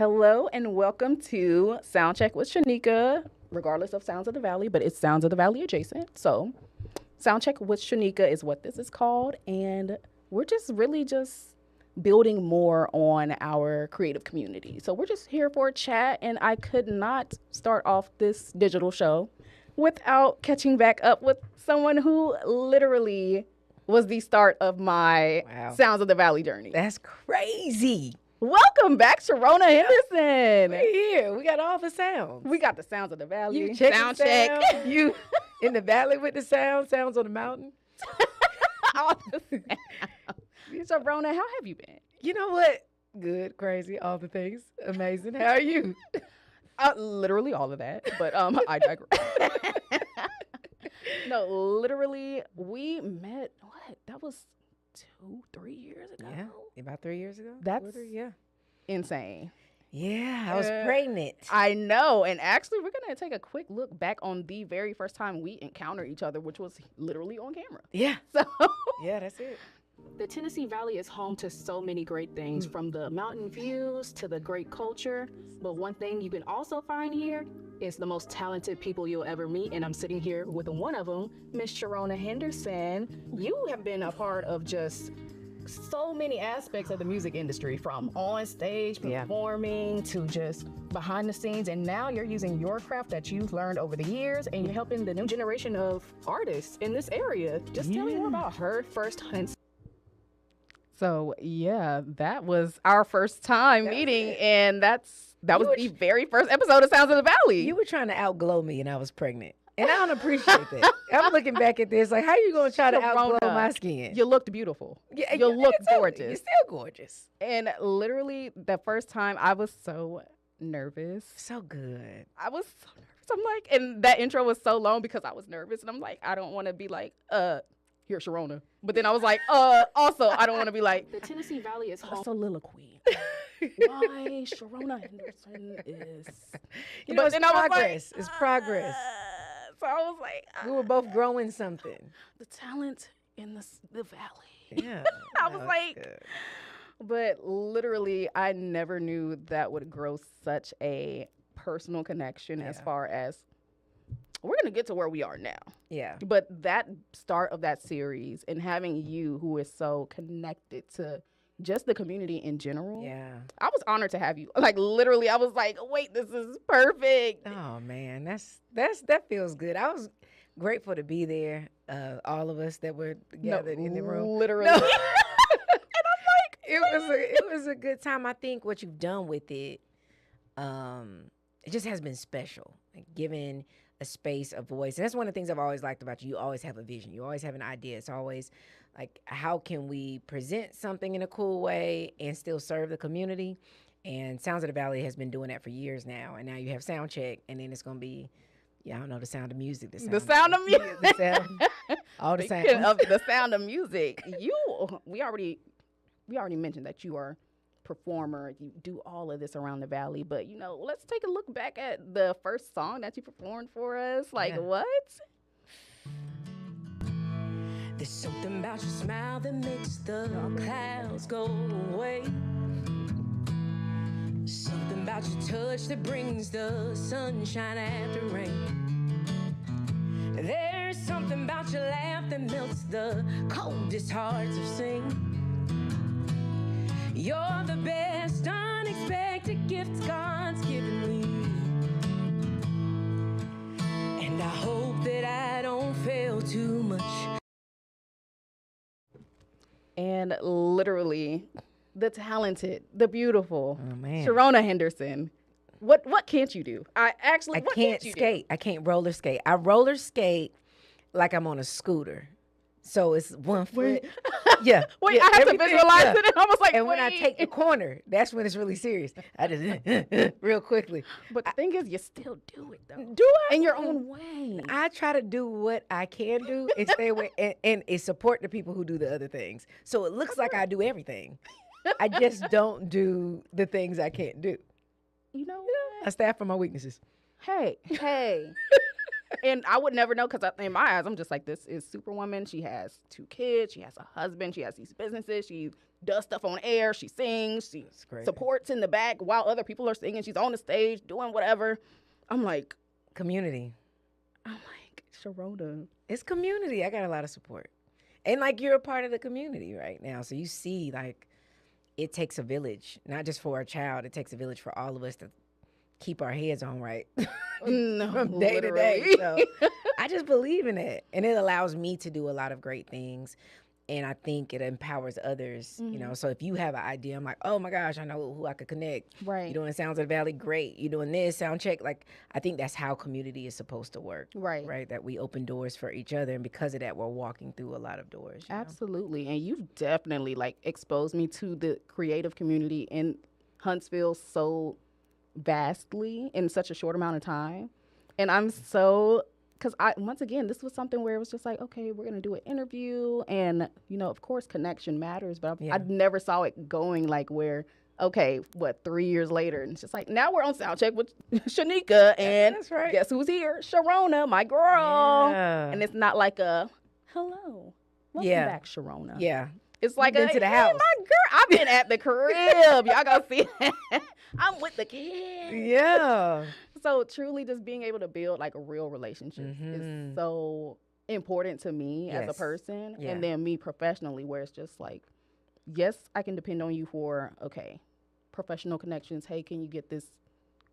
Hello and welcome to Soundcheck with Shanika, regardless of Sounds of the Valley, but it's Sounds of the Valley adjacent. So, Soundcheck with Shanika is what this is called, and we're just building more on our creative community. So, we're just here for a chat, and I could not start off this digital show without catching back up with someone who literally was the start of my Wow. Sounds of the Valley journey. That's crazy. Welcome back, Sharona Henderson. We're here. We got all the sounds. We got the Sounds of the Valley. You check sound the check. sound. You in the valley with the sounds on the mountain. All the sounds. Sharona, how have you been? You know what? Good, crazy, all the things. Amazing. How are you? Literally all of that, but I digress. No, literally, we met, that was 2-3 years ago? Yeah, about 3 years ago. That's 2 or 3, yeah. insane. Yeah, I was pregnant. I know, and actually, we're going to take a quick look back on the very first time we encountered each other, which was literally on camera. Yeah. So, Yeah, that's it. The Tennessee Valley is home to so many great things, from the mountain views to the great culture. But one thing you can also find here is the most talented people you'll ever meet. And I'm sitting here with one of them, Miss Sharona Henderson. You have been a part of just so many aspects of the music industry, from on stage, Yeah. performing, to just behind the scenes. And now you're using your craft that you've learned over the years, and you're helping the new generation of artists in this area. Just tell me more about her firsthand. So yeah, that was our first time meeting, and that was were the very first episode of Sounds of the Valley. You were trying to outglow me and I was pregnant. And I don't appreciate that. I'm looking back at this like, how you going to try to outglow Sharona, my skin? You looked beautiful. Yeah, You I look can tell you, gorgeous. You're still gorgeous. And literally, the first time I was so nervous. So good. I was so nervous. I'm like, and that intro was so long because I was nervous, and I'm like, I don't want to be like, here's Sharona. But then I was like, also, I don't want to be like, The Tennessee Valley is home. soliloquy. Why Sharona Henderson is. You know, it's then I was like, progress. It's progress. So I was like, We were both growing something. the talent in the valley. Yeah. I was like, but literally, I never knew that would grow such a personal connection as Yeah. far as we're going to get to where we are now. yeah. But that start of that series and having you who is so connected to just the community in general. Yeah. I was honored to have you. Like literally, I was like, wait, this is perfect. Oh man, that feels good. I was grateful to be there. All of us that were gathered in the room. Literally. No. It was a good time. I think what you've done with it, it just has been special. Like giving a space, a voice. And that's one of the things I've always liked about you. You always have a vision. You always have an idea. It's always like, how can we present something in a cool way and still serve the community? And Sounds of the Valley has been doing that for years now. And now you have Sound Check, and then it's going to be, I don't know, the sound of music. The sound of music. The sound, all the Speaking sounds. of the sound of music, we already mentioned that you are a performer. You do all of this around the valley, but let's take a look back at the first song that you performed for us. Like, Yeah. what? There's something about your smile that makes the clouds go away. Something about your touch that brings the sunshine after rain. There's something about your laugh that melts the coldest hearts of sing. You're the best unexpected gift God's given me. And I hope that I don't fail too much. And literally, the talented, the beautiful Oh, man. Sharona Henderson. What can't you do? I What can't you skate. I can't roller skate. I roller skate like I'm on a scooter. So it's one foot. Yeah. Wait, yeah, I had to everything- visualize yeah. it, and I was like, And when I wait. take the corner, that's when it's really serious. I just real quickly. But the thing is, you still do it though. Do I? In your own way. I try to do what I can do and stay away and support the people who do the other things. So it looks like I do everything. I just don't do the things I can't do. You know I staff for my weaknesses. Hey, And I would never know because in my eyes, I'm just like, this is Superwoman. She has 2 kids. She has a husband. She has these businesses. She does stuff on air. She sings. She supports in the back while other people are singing. She's on the stage doing whatever. I'm like, Community. Sharona. It's community. I got a lot of support. And like you're a part of the community right now. So you see, like, it takes a village, not just for a child. It takes a village for all of us to keep our heads on right No, from day to day. literally. So I just believe in it. And it allows me to do a lot of great things. And I think it empowers others, you know. So if you have an idea, I'm like, oh my gosh, I know who I could connect. Right. You're doing Sounds of the Valley, great. You're doing this, sound check. Like, I think that's how community is supposed to work. Right. Right. That we open doors for each other. And because of that, we're walking through a lot of doors. You know? Absolutely. And you've definitely like exposed me to the creative community in Huntsville so vastly in such a short amount of time. And I'm so, because once again, this was something where it was just like, okay, we're going to do an interview. And, you know, of course, connection matters. But I never saw it going like where, okay, 3 years later? And it's just like, now we're on Soundcheck with Shanika. And That's right. guess who's here? Sharona, my girl. Yeah. And it's not like a, hello, welcome Yeah. back, Sharona. Yeah. It's like Been to the hey, house. my girl, I've been at the crib. Y'all gonna see. I'm with the kids. Yeah. So truly, just being able to build like a real relationship is so important to me as a Yes. person, Yeah. and then me professionally, where it's just like, yes, I can depend on you for professional connections. Hey, can you get this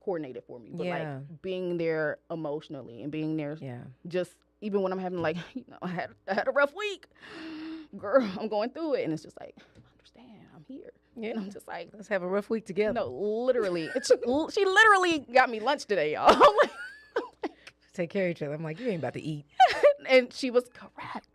coordinated for me? But Yeah. like being there emotionally and being there, Yeah. just even when I'm having like, I had a rough week, girl, I'm going through it, and it's just like, understand, I'm here. Yeah. And I'm just like, Let's have a rough week together. no, literally, she literally got me lunch today, y'all. I'm like, Take care of each other. I'm like, you ain't about to eat. and she was correct.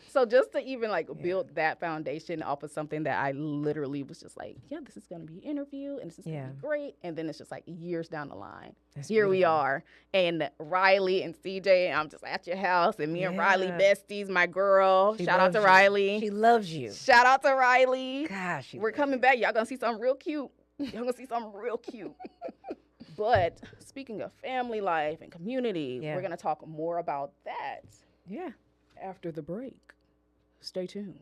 So just to even like build that foundation off of something that I literally was just like, yeah, this is going to be an interview and this is going to be great. And then it's just like years down the line. That's Here we beautiful. are. And Riley and CJ, and I'm just at your house. And me and Riley besties, my girl. She Shout out to loves you. Riley. She loves you. Shout out to Riley. Gosh, she We're loves coming back. Y'all going to see something real cute. Y'all going to see something real cute. But speaking of family life and community, we're going to talk more about that you. Yeah. after the break. Stay tuned.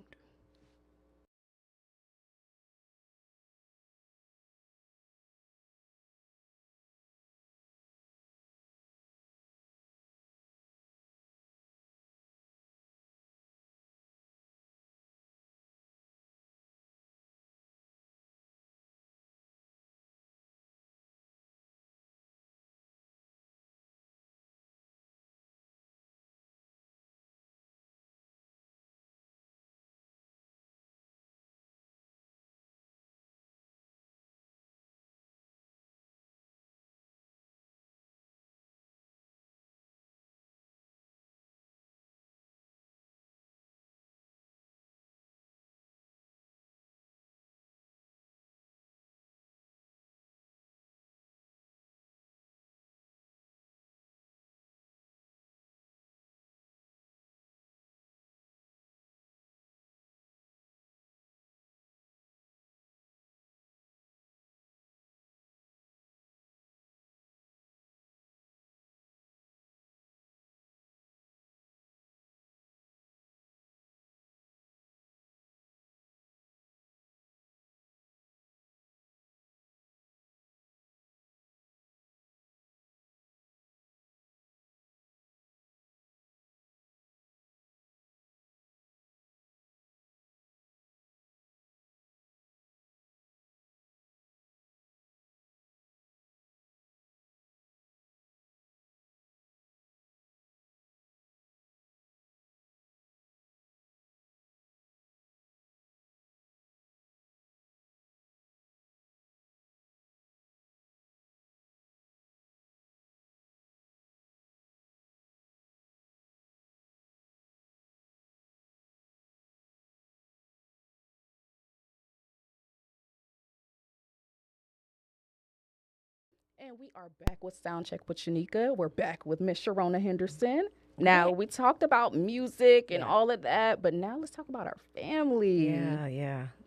And we are back with Soundcheck with Shanika. We're back with Miss Sharona Henderson. Now, we talked about music and all of that, but now let's talk about our family.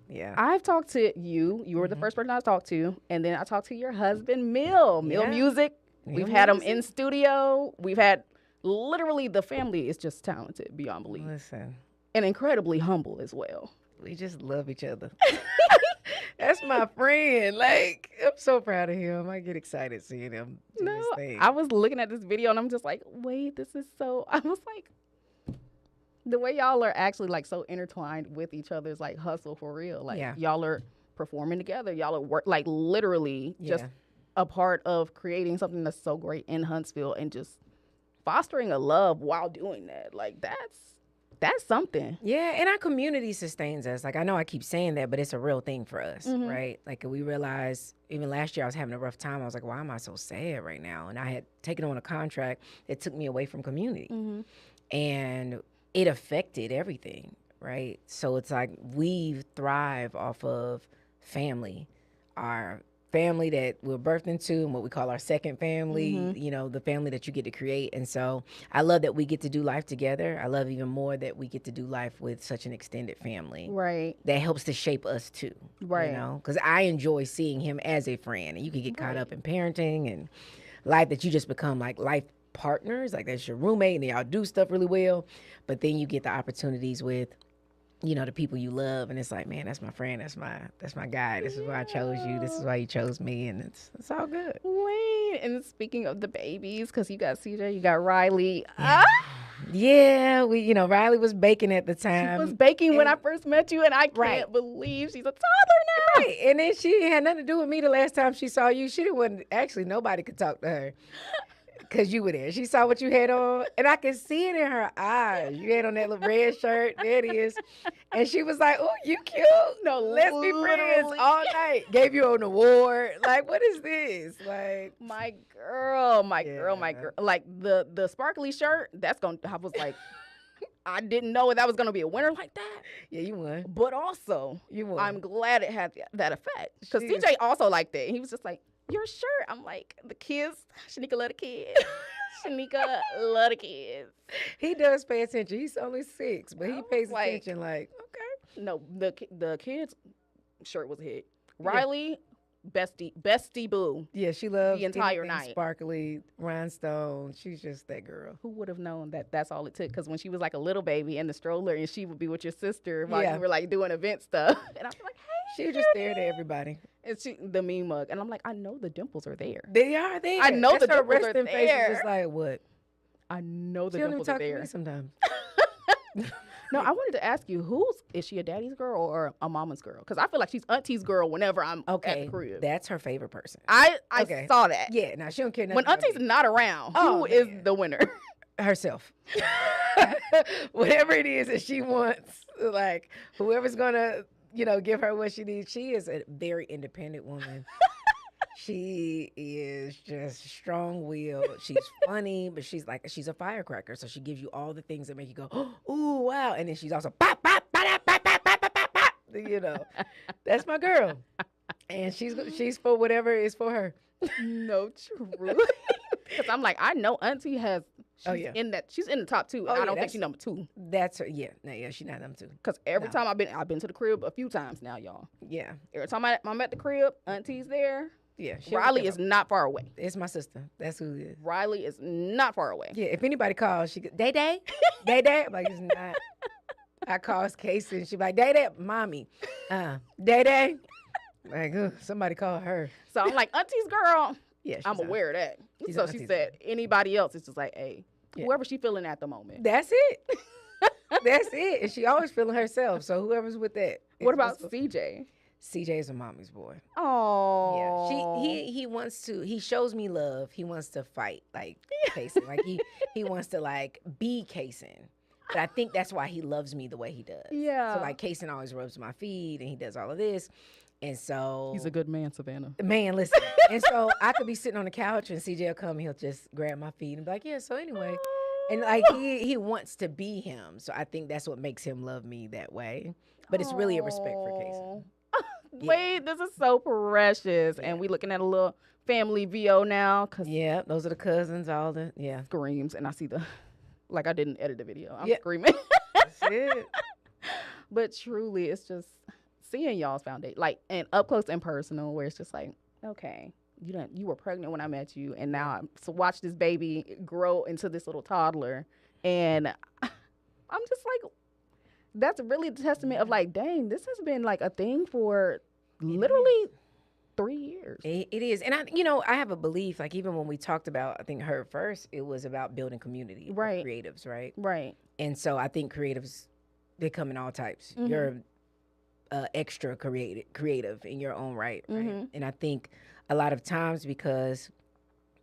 Yeah. I've talked to you. You were the first person I talked to. And then I talked to your husband, Mill Yeah. Music. We've had them in studio. We've had literally the family is just talented beyond belief. Listen, And incredibly humble as well. we just love each other. That's my friend. Like, I'm so proud of him. I get excited seeing him do his thing. I was looking at this video and I'm just like, wait, this is so. I was like, the way y'all are actually like so intertwined with each other's like hustle for real. Like y'all are performing together. Y'all are work like literally just a part of creating something that's so great in Huntsville and just fostering a love while doing that. Like that's something. Yeah, and our community sustains us. Like, I know I keep saying that, but it's a real thing for us, right? Like, we realized, even last year I was having a rough time. I was like, why am I so sad right now? And I had taken on a contract that took me away from community. And it affected everything, right? So it's like we thrive off of family. Our family that we're birthed into and what we call our second family, you know, the family that you get to create. And so I love that we get to do life together. I love even more that we get to do life with such an extended family. Right. That helps to shape us too. Right. You know, because I enjoy seeing him as a friend. And you can get caught up in parenting and life that you just become like life partners. Like that's your roommate and y'all do stuff really well. But then you get the opportunities with, you know, the people you love, and it's like, man, that's my friend, that's my guy. This is why I chose you. This is why you chose me, and it's all good. Wait, and speaking of the babies, because you got CJ, you got Riley. Yeah, Riley was baking at the time. She was baking when I first met you, and I can't believe she's a toddler now. Right, and then she had nothing to do with me the last time she saw you. She didn't want, actually, nobody could talk to her. Because you were there. She saw what you had on, and I could see it in her eyes. You had on that little red shirt. There it is. And she was like, oh, you cute. No, let's be friends all night. Gave you an award. Like, what is this? Like, my girl. Like, the sparkly shirt, I was like, I didn't know that was going to be a winner like that. Yeah, you won. But also, you won. I'm glad it had that effect. Because CJ also liked it. He was just like, your shirt. I'm like, the kids, Shanika love the kids. Shanika love the kids. He does pay attention. He's only 6, but he pays attention like, okay. No, the kids' shirt was a hit. Riley, bestie boo. Yeah, she loves the entire night. Sparkly, rhinestone. She's just that girl. Who would have known that that's all it took? Because when she was like a little baby in the stroller and she would be with your sister while you were like doing event stuff. And I was like, hey, she was just there to everybody. And the mean mug. And I'm like, I know the dimples are there. They are there. I know the dimples are there. Face is just like, what? I know the dimples are there. She don't even talk to me sometimes. No, I wanted to ask you, is she a daddy's girl or a mama's girl? Because I feel like she's auntie's girl whenever I'm at the crib. That's her favorite person. I saw that. Yeah, now she don't care nothing when auntie's not around, who is the winner? Herself. Whatever it is that she wants, like whoever's gonna, give her what she needs. She is a very independent woman. She is just strong-willed. She's funny, but she's a firecracker. So she gives you all the things that make you go, ooh, wow. And then she's also pop, pop, pop, pop, pop, pop, pop, pop, pop. That's my girl. And she's for whatever is for her. No, true. Because I'm like, I know Auntie has. She's in the top 2. And I don't think she's number 2. That's her. Yeah, no, yeah, she's not number 2. Because every time I've been to the crib a few times now, y'all. Yeah. Every time I'm at the crib, Auntie's there. Yeah, Riley is not far away. It's my sister. That's who it is. Riley is not far away. Yeah, if anybody calls, she goes, Day. I'm like, it's not. I call Casey and she like, Day, mommy. Day. Like, somebody call her. So I'm like, Auntie's girl. Yeah, I'm aware of that. So she said, anybody else, it's just like, hey, whoever she feeling at the moment. That's it. That's it. And she always feeling herself. So whoever's with that. What about CJ? CJ is a mommy's boy. Oh, yeah. He wants to. He shows me love. He wants to fight like Kason. Like he wants to like be Kason. But I think that's why he loves me the way he does. Yeah. So like Kason always rubs my feet and he does all of this, and so he's a good man, Savannah. Man, listen. And so I could be sitting on the couch and CJ will come and he'll just grab my feet and be like, yeah. So anyway. And like he wants to be him. So I think that's what makes him love me that way. But it's really a respect for Kason. Yeah. Wait, this is so precious. And we looking at a little family VO now. Yeah, those are the cousins, screams. And I see I didn't edit the video. I'm screaming. That's it. But truly, it's just seeing y'all's foundation, and up close and personal, where it's just like, okay, you were pregnant when I met you, and now so watch this baby grow into this little toddler, and I'm just like, that's really the testament of like, dang, this has been like a thing for literally 3 years. It is. And I have a belief, like even when we talked about, I think her first, it was about building community with Right. creatives, right? Right. And so I think creatives, they come in all types. You're extra creative in your own right? And I think a lot of times, because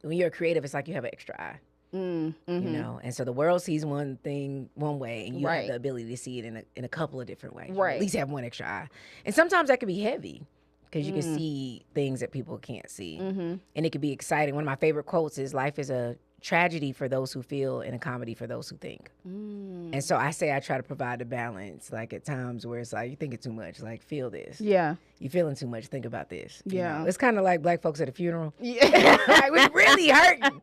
when you're a creative, it's like you have an extra eye. You know, and so the world sees one thing one way, and you have the ability to see it in a couple of different ways. You at least have one extra eye, and sometimes that can be heavy because you can see things that people can't see, and it can be exciting. One of my favorite quotes is, "Life is a tragedy for those who feel, and a comedy for those who think." And so I say I try to provide the balance, like at times where it's like you're thinking too much, like feel this. Yeah. You feeling too much, think about this. Yeah. You know? It's kind of like black folks at a funeral. Yeah. Like, we really hurting.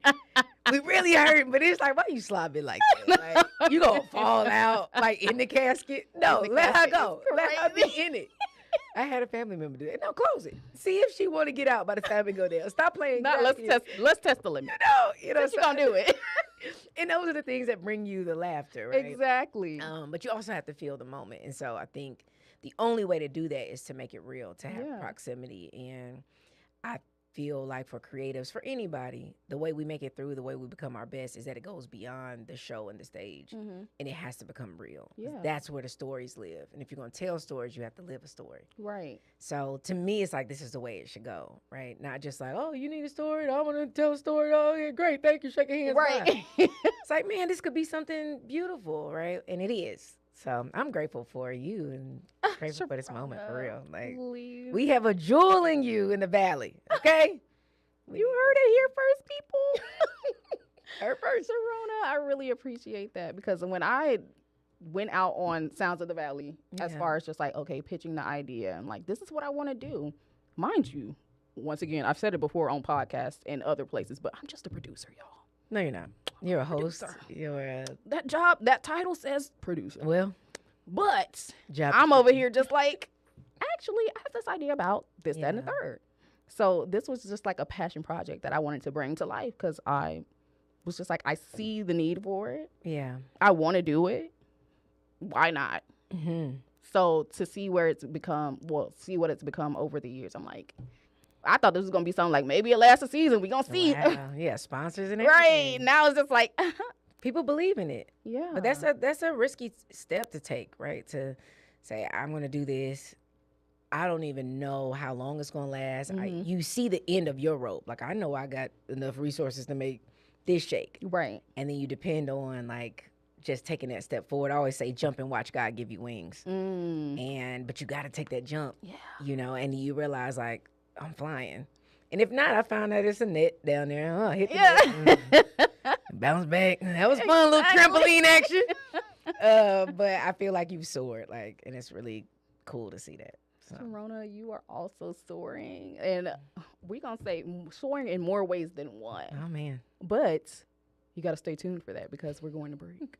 We really hurting, but it's like, why you slobbing like that? Like, you gonna fall out like in the casket? No, let her go. Let her be in it. I had a family member do it. No, close it. See if she want to get out by the time we go there. Stop playing. Not, let's test the limit. You know, Since you gonna do it. And those are the things that bring you the laughter, right? Exactly. But you also have to feel the moment, and so I think the only way to do that is to make it real, to have proximity. And I feel like for creatives, for anybody, the way we make it through, the way we become our best is that it goes beyond the show and the stage, and it has to become real. Yeah. That's where the stories live. And if you're going to tell stories, you have to live a story. Right. So to me, it's like, this is the way it should go, right? Not just like, oh, you need a story? I want to tell a story. Oh, yeah, great. Thank you. Shake your hands. Right. It's like, man, this could be something beautiful, right? And it is. So I'm grateful for you and grateful for this moment, for real. Like, Please. we have a jewel in you in the valley, okay? You heard it here first, people. Heard first. Sharona, I really appreciate that, because when I went out on Sounds of the Valley, as far as just like, okay, pitching the idea, and like, this is what I want to do. Mind you, once again, I've said it before on podcasts and other places, but I'm just a producer, y'all. No, you're not. You're a host. Producer. You're a... That title says producer. Well, but job I'm over here just like, actually, I have this idea about this, that, and the third. So this was just like a passion project that I wanted to bring to life, because I was just like, I see the need for it. Yeah. I want to do it. Why not? So to see where it's become, see what it's become over the years, I'm like, I thought this was going to be something like, maybe it lasts a season. We going to see. Wow. Yeah, sponsors and everything. Right. Now it's just like, people believe in it. yeah. But that's a risky step to take, right? To say, I'm going to do this. I don't even know how long it's going to last. You see the end of your rope. Like, I know I got enough resources to make this shake. Right. And then you depend on, like, just taking that step forward. I always say, jump and watch God give you wings. But you got to take that jump. Yeah. You know, and you realize, like, I'm flying. And if not, I found out it's a net down there. Oh, hit the net. Bounce back. That was fun, little trampoline action. But I feel like you've soared, like, and it's really cool to see that. So. Sharona, you are also soaring. And we're going to say soaring in more ways than one. Oh, man. But you got to stay tuned for that, because we're going to break.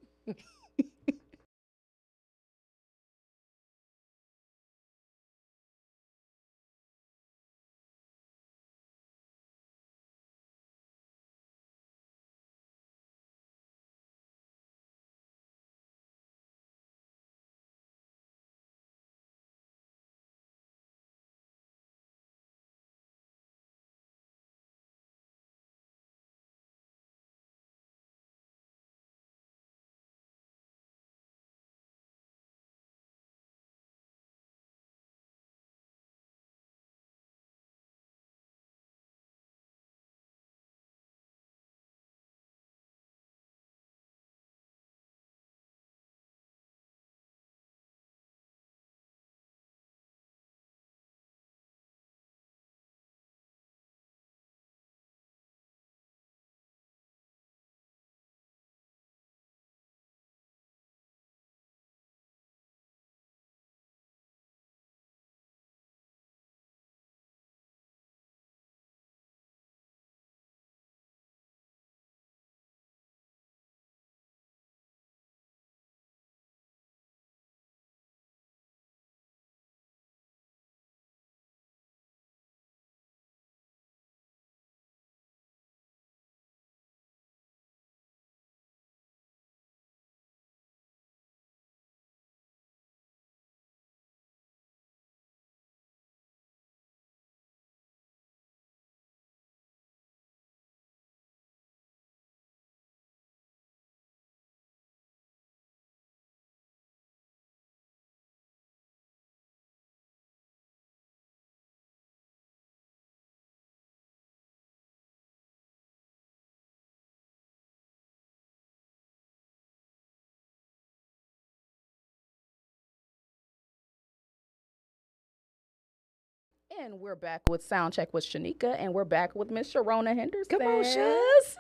And we're back with Soundcheck with Shanika, and we're back with Miss Sharona Henderson. Come on, Shaz.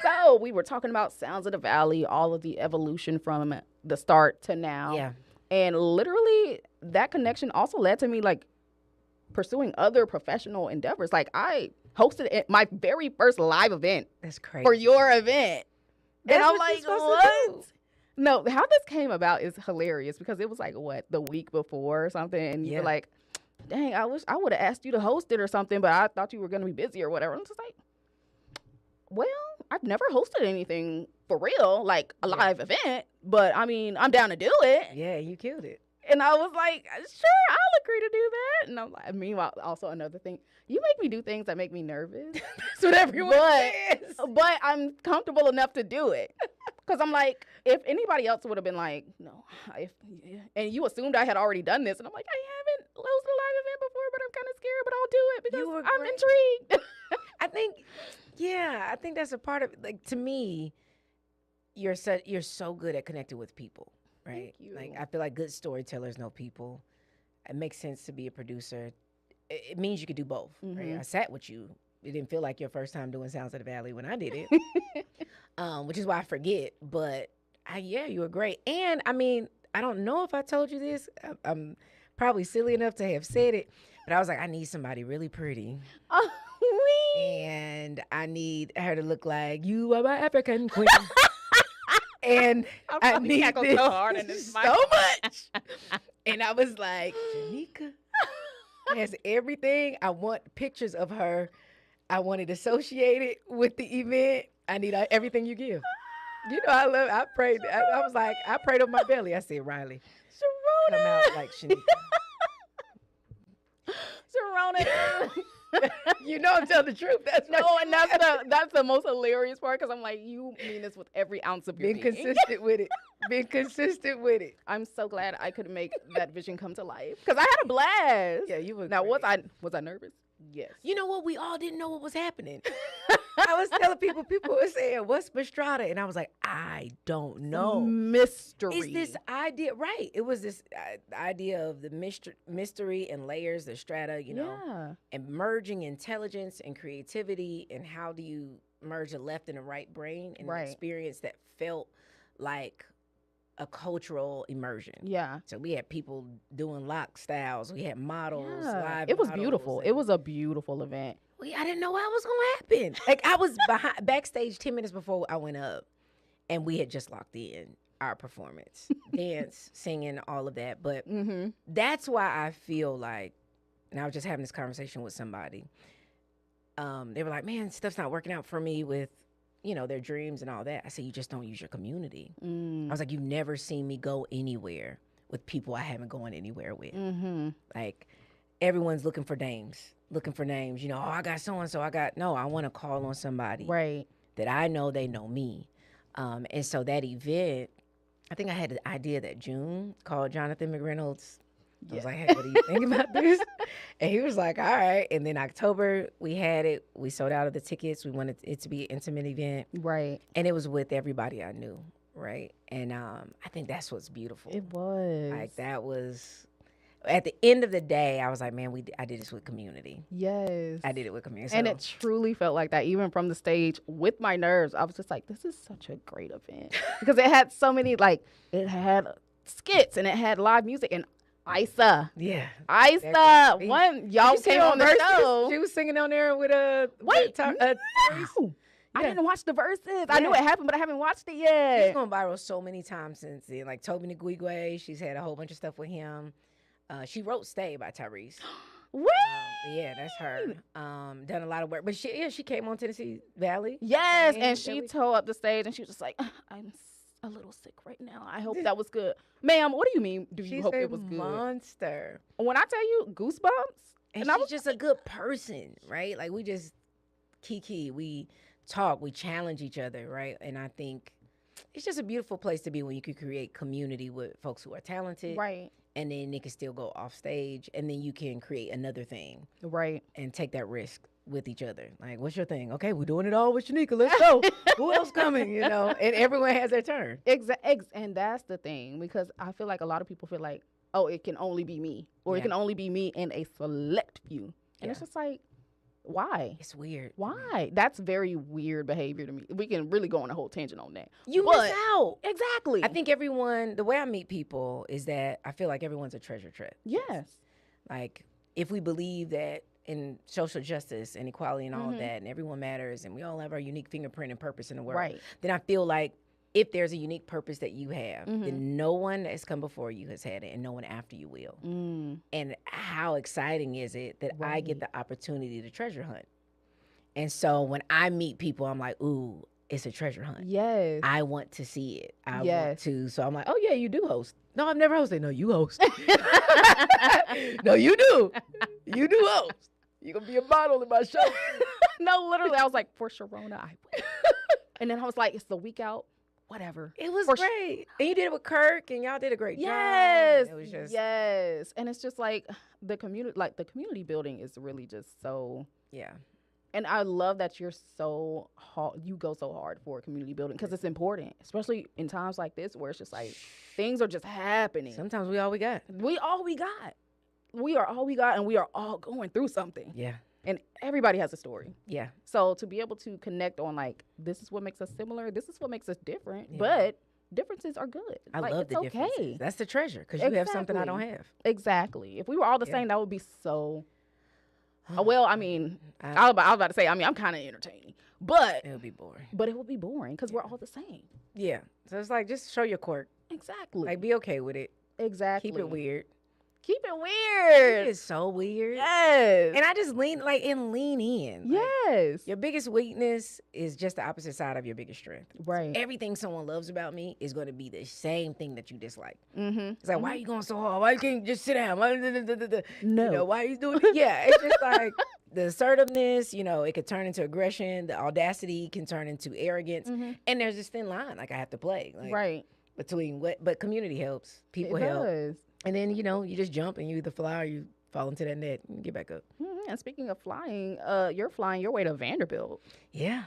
So we were talking about Sounds of the Valley, all of the evolution from the start to now. Yeah. And literally that connection also led to me like pursuing other professional endeavors. Like I hosted my very first live event That's crazy. for your event. That's and I'm what you're like, supposed to what? do. No, how this came about is hilarious because it was like, what, the week before or something? And you Yeah. were like, dang, I wish I would have asked you to host it or something, but I thought you were going to be busy or whatever. I'm just like, well, I've never hosted anything for real, like a Yeah. live event, but I mean, I'm down to do it. Yeah, you killed it. And I was like, sure, I'll agree to do that. And I'm like, meanwhile, also another thing, you make me do things that make me nervous. That's what everyone says. But I'm comfortable enough to do it. Because I'm like, if anybody else would have been like, no, and you assumed I had already done this. And I'm like, I haven't hosted a live event before, but I'm kind of scared, but I'll do it You were because I'm great. intrigued. I think that's a part of it. Like, to me, you're so good at connecting with people, right? Thank you. Like, I feel like good storytellers know people. It makes sense to be a producer. It means you could do both, right? Mhm. I sat with you. It didn't feel like your first time doing Sounds of the Valley when I did it, which is why I forget. But yeah, you were great. And I mean, I don't know if I told you this. I'm probably silly enough to have said it, but I was like, I need somebody really pretty. Oh, And I need her to look like you are my African queen. And I probably need cackled this so hard in this so mic. much. And I was like, Shanika has everything. I want pictures of her. I want it associated with the event. I need everything you give. You know, I prayed. I was like, I prayed on my belly. I said, Riley, Sharona. come out like Shanika. Sharona. You know I'm telling the truth. That's No, what and that's the most hilarious part because I'm like, you mean this with every ounce of your being being. consistent with it. Being consistent with it. I'm so glad I could make that vision come to life because I had a blast. Yeah, you were Now, great. was I nervous? Yes. You know what? We all didn't know what was happening. I was telling people were saying, what's Pastrada? And I was like, I don't know. Mystery. It's this idea, right? It was this idea of the mystery and layers, the strata, you know, Yeah. and merging intelligence and creativity. And how do you merge the left and the right brain in Right. an experience that felt like a cultural immersion? Yeah. So we had people doing lock styles. We had models, Yeah. live It was models, beautiful. and- It was a beautiful event. I didn't know what was gonna happen. Like, I was backstage 10 minutes before I went up, and we had just locked in our performance, dance, singing, all of that. But Mm-hmm. that's why I feel like, and I was just having this conversation with somebody. They were like, "Man, stuff's not working out for me with, you know, their dreams and all that." I said, "You just don't use your community." I was like, "You've never seen me go anywhere with people I haven't gone anywhere with. Mm-hmm. Like, everyone's looking for names. You know, oh, I got so and so. I want to call on somebody Right. that I know they know me. And so that event, I think I had the idea that June called Jonathan McReynolds. I was like, hey, what do you think about this? And he was like, all right. And then October, we had it. We sold out of the tickets. We wanted it to be an intimate event. Right. And it was with everybody I knew, right? And I think that's what's beautiful. It was. Like, that was, at the end of the day, I was like, man, I did this with community. Yes. I did it with community. And So- it truly felt like that, even from the stage with my nerves. I was just like, this is such a great event. Because it had so many, like, it had skits and it had live music. And Isa, yeah. one, y'all Did you see came her on the verses? show. She was singing on there with Wait, Tyrese. no. I Yeah. didn't watch the verses. I knew Yeah. it happened, but I haven't watched it She's yet. gone viral so many times since then. Like Toby Nguigwe, she's had a whole bunch of stuff with him. She wrote "Stay" by Tyrese. Wait. Yeah, that's her. Done a lot of work, but she came on Tennessee Valley. Yes, Sang and that she week. tore up the stage, and she was just like, I'm a little sick right now. I hope that was good. Ma'am, what do you mean, do you She's hope a it was good? monster, When I tell you goosebumps, and I she's was just a good person, right? Like, we just kiki, we talk, we challenge each other, right? And I think it's just a beautiful place to be when you can create community with folks who are talented, right, and then they can still go off stage, and then you can create another thing right. and take that risk with each other. Like, what's your thing? Okay, we're doing it all with Shanika. Let's go. Who else coming? And everyone has their turn. And that's the thing, because I feel like a lot of people feel like oh, it can only be me, or it Yeah. can only be me in a select few. And Yeah. it's just like, why? It's weird. Why? That's very weird behavior to me. We can really go on a whole tangent on that. You But- miss out. Exactly. I think everyone, the way I meet people is that I feel like everyone's a treasure trip. Yes. Like, if we believe that in social justice and equality and all of Mhm. that, and everyone matters, and we all have our unique fingerprint and purpose in the world, Right. then I feel like if there's a unique purpose that you have, Mhm. then no one that's come before you has had it, and no one after you will. Mm. And how exciting is it that I get Right. the opportunity to treasure hunt? And so when I meet people, I'm like, ooh, it's a treasure hunt. Yes. I want to see it. I want Yes. to. So I'm like, oh, yeah, you do host. No, I've never hosted. No, you host. No, you do. You do host. You're going to be a model in my show. No, literally, I was like, for Sharona, I will. And then I was like, it's the week out, whatever. It was For sh- great. And you did it with Kirk, and y'all did a great Yes. job. It was just, Yes. And it's just like the community building is really just so. yeah. And I love that you're so hard. You go so hard for community building because it's important, especially in times like this where it's just like things are just happening. Sometimes we all we got. We all we got. We are all we got, and we are all going through something. Yeah. And everybody has a story. Yeah. So to be able to connect on like this is what makes us similar, this is what makes us different, Yeah. but differences are good. I Like, love it's the differences. okay. That's the treasure because you have something I don't Exactly. have. Exactly. If we were all the Yeah. same, that would be so. Well, I mean, I- I was about to say, I mean, I'm kind of entertaining, but It would be boring. it would be boring because we're all the same. Yeah. So it's like, just show your quirk. Exactly. Like, be okay with it. exactly. Keep it weird. Keep it It weird. is so weird. Yes. And I just lean in. Like, yes. your biggest weakness is just the opposite side of your biggest strength. Right. Everything someone loves about me is going to be the same thing that you dislike. Mm-hmm. It's like, why are you going so hard? Why you can't just sit down? Why, No. You know, why are you doing it? Yeah, it's just like the assertiveness, you know, it could turn into aggression. The audacity can turn into arrogance. Mhm. And there's this thin line like I have to play. Like, Right. between what, but community helps. People it help. does. And then, you know, you just jump and you either fly or you fall into that net and get back up. Mhm. And speaking of flying, you're flying your way to Vanderbilt. Yeah.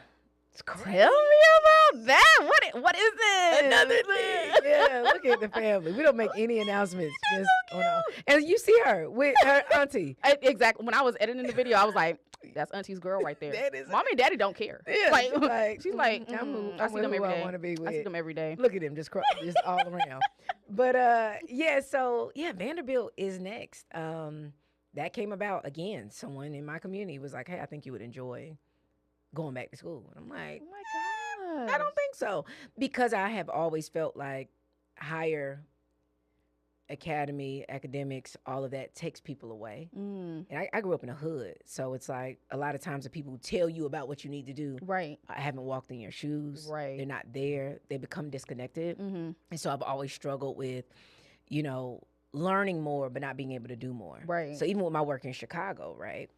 It's crazy. Tell me about that. What is this? Another thing. Yeah, look at the family. We don't make any announcements. Just on our, and you see her with her auntie. Exactly. When I was editing the video, I was like, "That's Auntie's girl right there." That is- Mommy and Daddy don't care. Yeah, she's like, I'm I see with them who every I day. wanna be I see with. them every day. Look at him, just all around. But yeah, so yeah, Vanderbilt is next. That came about again. Someone in my community was like, "Hey, I think you would enjoy going back to school." And I'm like, Oh my god. I don't think so, because I have always felt like higher academics, all of that takes people away. Mm, And I grew up in a hood, so it's like a lot of times the people who tell you about what you need to do, right. I haven't walked in your shoes. Right. They're not there. They become disconnected. Mm-hmm. And so I've always struggled with, you know, learning more but not being able to do more. Right. So even with my work in Chicago, right?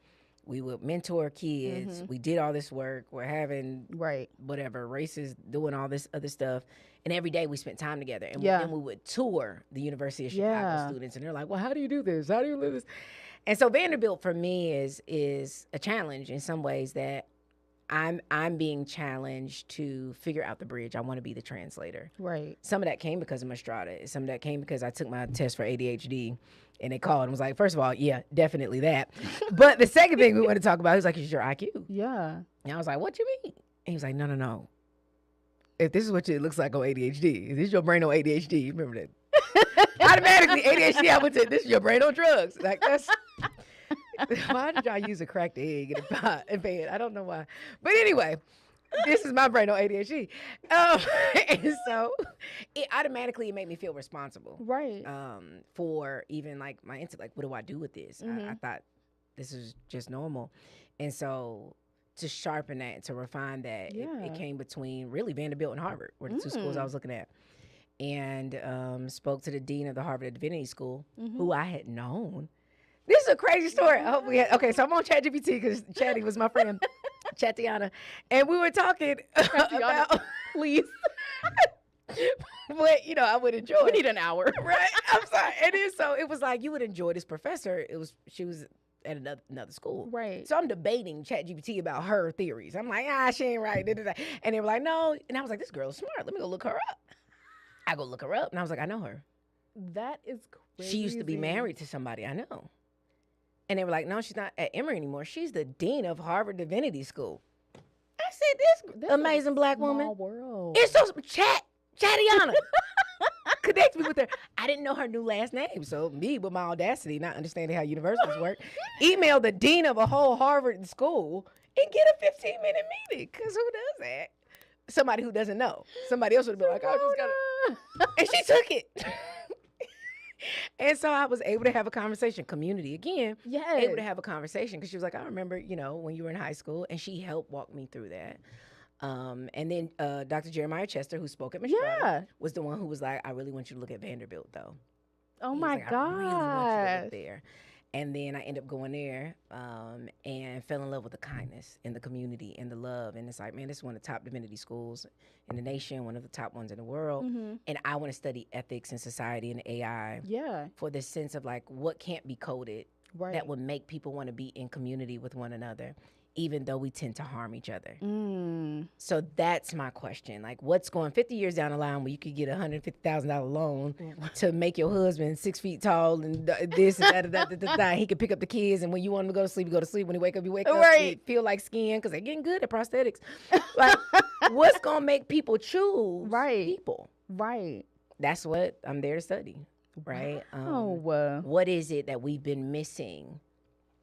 We would mentor kids. Mhm. We did all this work. We're having Right. whatever races, doing all this other stuff. And every day we spent time together. And Yeah. then we would tour the University of Chicago Yeah. students. And they're like, well, how do you do this? How do you live this? And so Vanderbilt for me is a challenge in some ways that I'm being challenged to figure out the bridge. I want to be the translator. Right. Some of that came because of Mastrada. Some of that came because I took my test for ADHD and they called and was like, first of all, yeah, definitely that. But the second thing we want to talk about, he was like, it's your IQ. Yeah. And I was like, what you mean? And he was like, no. If this is what it looks like on ADHD, if this is your brain on ADHD, remember that. Automatically, ADHD, I went to, this is your brain on drugs. Like, that's, why did y'all use a cracked egg in a pot in bed? I don't know why. But anyway, this is my brain on ADHD. And so it automatically made me feel responsible Right. for even like my intellect. What do I do with this? I thought this is just normal. And so to sharpen that, to refine that, Yeah. it came between really Vanderbilt and Harvard were the two schools I was looking at. And spoke to the dean of the Harvard Divinity School, who I had known. This is a crazy story. I hope we had, okay, so I'm on ChatGPT because Chatty was my friend, Chatiana, and we were talking about Please. what, you know, I would enjoy. We need an hour. Right? I'm sorry. And then so it was like, you would enjoy this professor. She was at another school. Right. So I'm debating ChatGPT about her theories. I'm like, she ain't right. And they were like, no. And I was like, this girl is smart. Let me go look her up. I go look her up. And I was like, I know her. That is crazy. She used to be married to somebody I know. And they were like, no, she's not at Emory anymore. She's the dean of Harvard Divinity School. I said, this amazing black woman. World. It's so Chatiana. Connect me with her. I didn't know her new last name. So me, with my audacity, not understanding how universities work, email the dean of a whole Harvard school and get a 15-minute meeting. Because who does that? Somebody who doesn't know. Somebody else would be like, I just got it. And she took it. And so I was able to have a conversation. Community again. Yes. Able to have a conversation because she was like, I remember, when you were in high school, and she helped walk me through that. And then Dr. Jeremiah Chester, who spoke at Michigan, was the one who was like, I really want you to look at Vanderbilt, though. Oh He was my like, God. I really want you to look there. And then I ended up going there and fell in love with the kindness and the community and the love. And it's like, man, this is one of the top divinity schools in the nation, one of the top ones in the world. And I want to study ethics and society and AI for this sense of like what can't be coded that would make people want to be in community with one another, even though we tend to harm each other. So that's my question. Like, what's going 50 years down the line where you could get a $150,000 loan to make your husband 6 feet tall and this and that. He could pick up the kids, and when you want him to go to sleep, you go to sleep. When you wake up, you wake up. You feel like skiing because they're getting good at prosthetics. Like, what's going to make people choose people? Right. That's what I'm there to study, right? What is it that we've been missing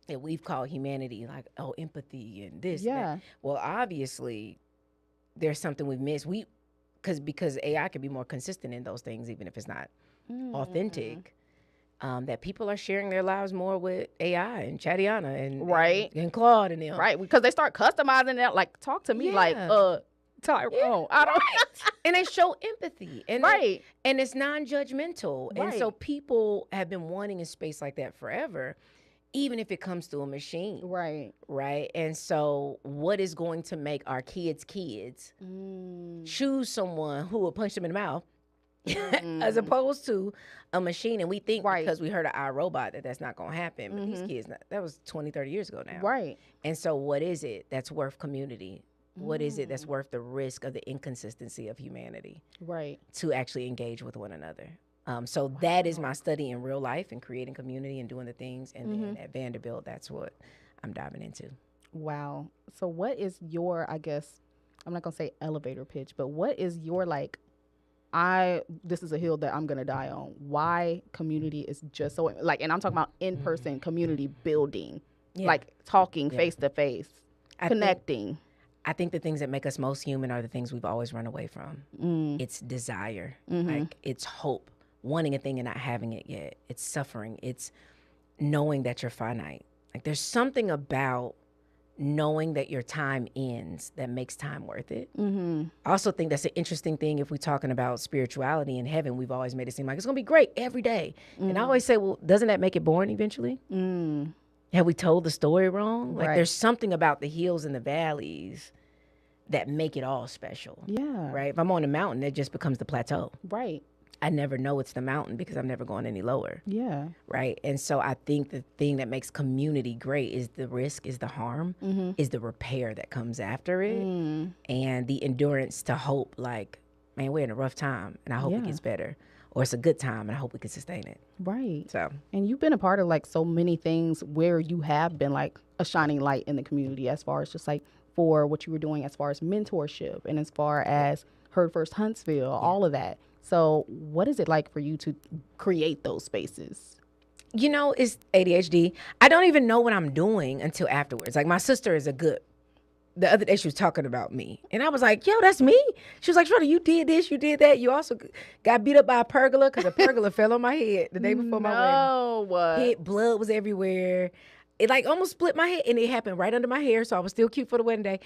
that we've called humanity, like, empathy and this. Yeah. Well, obviously, there's something we've missed. Because AI can be more consistent in those things, even if it's not authentic. That people are sharing their lives more with AI and Chatiana and Claude and them. Right. Because they start customizing that. Like, talk to me like Tyrone. I don't. And they show empathy. And and it's non-judgmental. Right. And so people have been wanting a space like that forever, even if it comes through a machine. Right. And so what is going to make our kids choose someone who will punch them in the mouth as opposed to a machine? And we think because we heard of iRobot that's not going to happen. But these kids, that was 20, 30 years ago now. Right. And so what is it that's worth community? What is it that's worth the risk of the inconsistency of humanity? Right. To actually engage with one another. So that is my study in real life and creating community and doing the things. And then at Vanderbilt, that's what I'm diving into. Wow. So what is your, I guess, I'm not going to say elevator pitch, but what is your this is a hill that I'm going to die on. Why community is just so, and I'm talking about in-person community building, like talking face to face, connecting. I think the things that make us most human are the things we've always run away from. It's desire, like it's hope. Wanting a thing and not having it yet. It's suffering. It's knowing that you're finite. Like there's something about knowing that your time ends that makes time worth it. I also think that's an interesting thing if we're talking about spirituality in heaven. We've always made it seem like it's going to be great every day. And I always say, well, doesn't that make it boring eventually? Have we told the story wrong? Like there's something about the hills and the valleys that make it all special. Yeah. Right? If I'm on a mountain, it just becomes the plateau. Right. I never know it's the mountain because I'm never going any lower. Yeah. Right. And so I think the thing that makes community great is the risk, is the harm, is the repair that comes after it, and the endurance to hope, like, man, we're in a rough time and I hope it gets better. Or it's a good time and I hope we can sustain it. Right. So. And you've been a part of like so many things where you have been like a shining light in the community as far as just like for what you were doing as far as mentorship and as far as Heard First Huntsville, all of that. So what is it like for you to create those spaces? It's ADHD. I don't even know what I'm doing until afterwards. Like my sister is the other day she was talking about me. And I was like, yo, that's me. She was like, Shorty, you did this, you did that. You also got beat up by a pergola because a pergola fell on my head the day before my wedding. Hit, blood was everywhere. It like almost split my head, and it happened right under my hair, so I was still cute for the wedding day.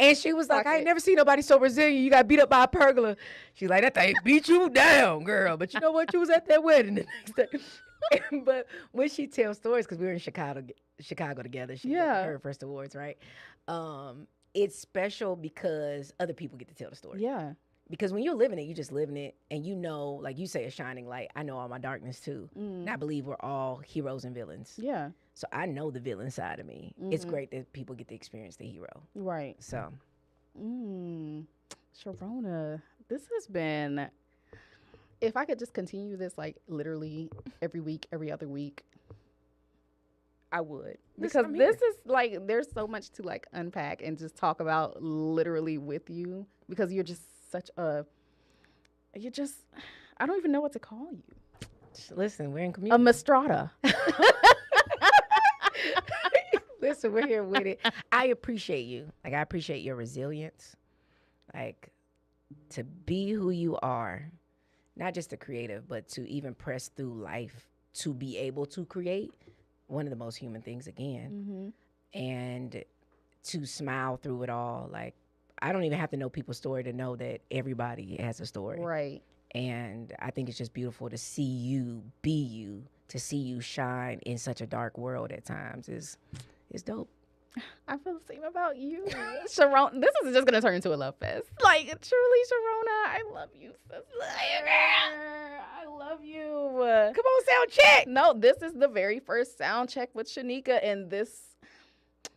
And she was like, I ain't never seen nobody so resilient. You got beat up by a pergola. She's like, that thing beat you down, girl. But you know what? You was at that wedding the next day. But when she tells stories, because we were in Chicago together, she got her first awards, right? It's special because other people get to tell the story. Yeah. Because when you're living it, you just living it, and like you say, a shining light. I know all my darkness too. And I believe we're all heroes and villains. Yeah. So I know the villain side of me. It's great that people get to experience the hero. Right. So. Sharona, this has been If I could just continue this like literally every week, every other week, I would. Because I'm this is like there's so much to like unpack and just talk about literally with you because you're just such a you're just I don't even know what to call you. Listen, we're in A community. Mistrata. Listen, we're here with it. I appreciate you. Like, I appreciate your resilience. Like, to be who you are, not just a creative, but to even press through life to be able to create one of the most human things again. And to smile through it all. Like, I don't even have to know people's story to know that everybody has a story. Right. And I think it's just beautiful to see you be you, to see you shine in such a dark world at times is dope. I feel the same about you. Sharon, this is just going to turn into a love fest. Like, truly, Sharona, I love you, sister. I love you. Come on, sound check. No, this is the very first sound check with Shanika, and this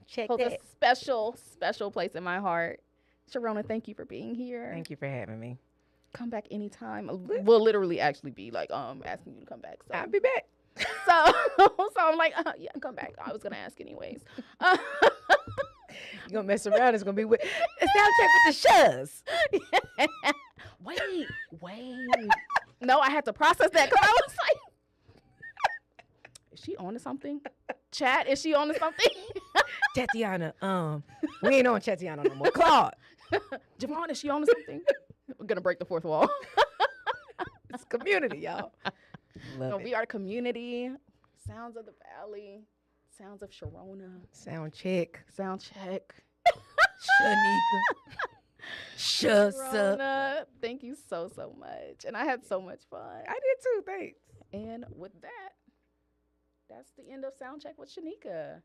Check holds a that. special, special place in my heart. Sharona, thank you for being here. Thank you for having me. Come back anytime. We'll literally actually be like asking you to come back. So. I'll be back. So I'm like, yeah, come back. I was gonna ask anyways. You're gonna mess around. It's gonna be with a sound check with the shuz. Wait. No, I had to process that because I was like, is she on to something? Chat, is she on to something? Tatiana, we ain't on Tatiana no more. Claude. Javon, is she on to something? We're gonna break the fourth wall. It's community, y'all. Love No, it. we are a community. Sounds of the Valley. Sounds of Sharona. Sound check. Sound check. Shanika. Shuts up. Sharona, thank you so much. And I had so much fun. I did too, thanks. And with that, that's the end of Sound Check with Shanika.